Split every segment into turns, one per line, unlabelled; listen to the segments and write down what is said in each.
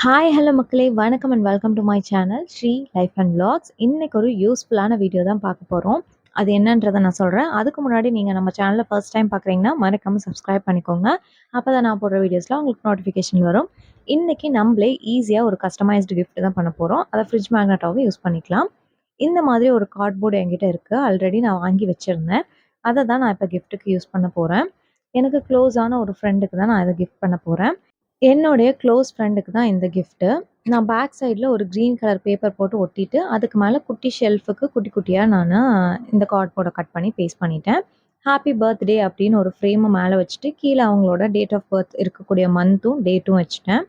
Hi hello மக்களே வணக்கம் and welcome to my channel Sri life and vlogs. இன்னைக்கு ஒரு யூஸ்ஃபுல்லான வீடியோ தான் பார்க்க போகிறோம். அது என்னன்றதை நான் சொல்கிறேன். அதுக்கு முன்னாடி நீங்கள் நம்ம சேனலை ஃபர்ஸ்ட் டைம் பார்க்குறீங்கன்னா மறக்காமல் சப்ஸ்கிரைப் பண்ணிக்கோங்க. அப்போ தான் நான் போடுற வீடியோஸில் உங்களுக்கு நோட்டிஃபிகேஷன் வரும். இன்றைக்கி நம்மளே ஈஸியாக ஒரு கஸ்டமைஸ்டு கிஃப்ட் தான் பண்ண போகிறோம். அதை ஃப்ரிட்ஜ் மேக்னெட்டாகவும் யூஸ் பண்ணிக்கலாம். இந்த மாதிரி ஒரு கார்ட்போர்டு என்கிட்ட இருக்குது. ஆல்ரெடி நான் வாங்கி வச்சுருந்தேன். அதை தான் நான் இப்போ கிஃப்ட்டுக்கு யூஸ் பண்ண போகிறேன். எனக்கு க்ளோஸான ஒரு ஃப்ரெண்டுக்கு தான் நான் இதை கிஃப்ட் பண்ண போகிறேன். என்னுடைய க்ளோஸ் ஃப்ரெண்டுக்கு தான் இந்த கிஃப்ட்டு. நான் பேக் சைடில் ஒரு க்ரீன் கலர் பேப்பர் போட்டு ஒட்டிட்டு, அதுக்கு மேலே குட்டி ஷெல்ஃபுக்கு குட்டி குட்டியாக நான் இந்த கார்ட்போர்டை கட் பண்ணி பேஸ்ட் பண்ணிட்டேன். ஹாப்பி பர்த்டே அப்படின்னு ஒரு ஃப்ரேமை மேலே வச்சுட்டு, கீழே அவங்களோட டேட் ஆஃப் பர்த் இருக்கக்கூடிய மந்த்தும் டேட்டும் வச்சுட்டேன்.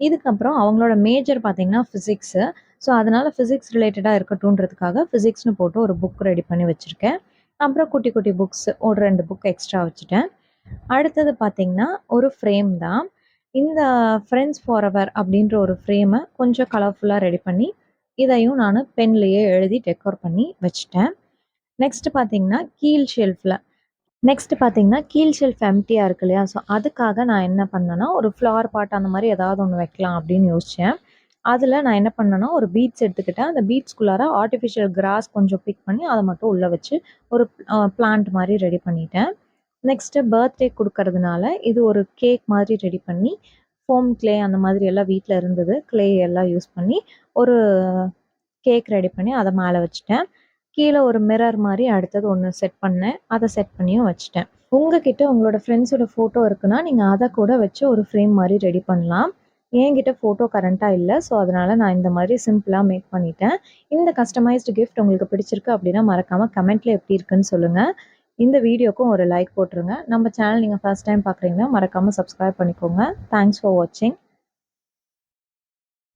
இதுக்கப்புறம் அவங்களோட மேஜர் பார்த்திங்கன்னா ஃபிசிக்ஸு. ஸோ அதனால் ஃபிசிக்ஸ் ரிலேட்டடாக இருக்கட்டும்ன்றதுக்காக ஃபிசிக்ஸ்னு போட்டு ஒரு புக் ரெடி பண்ணி வச்சுருக்கேன். அப்புறம் குட்டி குட்டி புக்ஸ் ஒரு 2 புக் எக்ஸ்ட்ரா வச்சுட்டேன். அடுத்தது பார்த்திங்கன்னா ஒரு ஃப்ரேம் தான். இந்த ஃப்ரெண்ட்ஸ் ஃபாரெவர் அப்படின்ற ஒரு ஃப்ரேமை கொஞ்சம் கலர்ஃபுல்லாக ரெடி பண்ணி இதையும் நான் பென்லேயே எழுதி டெக்கோர் பண்ணி வச்சுட்டேன். நெக்ஸ்ட்டு பார்த்தீங்கன்னா கீழ் ஷெல்ஃப் எம்டியாக இருக்கு இல்லையா? ஸோ அதுக்காக நான் என்ன பண்ணேன்னா, ஒரு ஃப்ளவர் பாட் அந்த மாதிரி ஏதாவது ஒன்று வைக்கலாம் அப்படின்னு யோசித்தேன். அதில் நான் என்ன பண்ணேன்னா, ஒரு பீட்ஸ் எடுத்துக்கிட்டேன். அந்த பீட்ஸ்குள்ளார ஆர்டிஃபிஷியல் கிராஸ் கொஞ்சம் பிக் பண்ணி அதை மட்டும் உள்ளே வச்சு ஒரு பிளான்ட் மாதிரி ரெடி பண்ணிட்டேன். நெக்ஸ்ட்டு பர்த்டே கொடுக்கறதுனால இது ஒரு கேக் மாதிரி ரெடி பண்ணி ஃபோம் க்ளே அந்த மாதிரி எல்லாம் வீட்டில் இருந்தது. க்ளே எல்லாம் யூஸ் பண்ணி ஒரு கேக் ரெடி பண்ணி அதை மேலே வச்சுட்டேன். கீழே ஒரு மிரர் மாதிரி அடுத்தது ஒன்று செட் பண்ணேன். அதை செட் பண்ணியும் வச்சுட்டேன். உங்ககிட்ட உங்களோட ஃப்ரெண்ட்ஸோட ஃபோட்டோ இருக்குன்னா நீங்கள் அதை கூட வச்சு ஒரு ஃப்ரேம் மாதிரி ரெடி பண்ணலாம். என்கிட்ட ஃபோட்டோ கரண்ட்டாக இல்லை. ஸோ அதனால் நான் இந்த மாதிரி சிம்பிளாக மேக் பண்ணிட்டேன். இந்த கஸ்டமைஸ்டு கிஃப்ட் உங்களுக்கு பிடிச்சிருக்கு அப்படின்னா மறக்காமல் கமெண்ட்டில் எப்படி இருக்குன்னு சொல்லுங்கள். இந்த வீடியோக்கும் ஒரு லைக் போட்டுருங்க. நம்ம சேனல் நீங்கள் ஃபர்ஸ்ட் டைம் பார்க்குறீங்கன்னா மறக்காமல் சப்ஸ்கிரைப் பண்ணிக்கோங்க. தேங்க்ஸ் ஃபார் வாட்சிங்.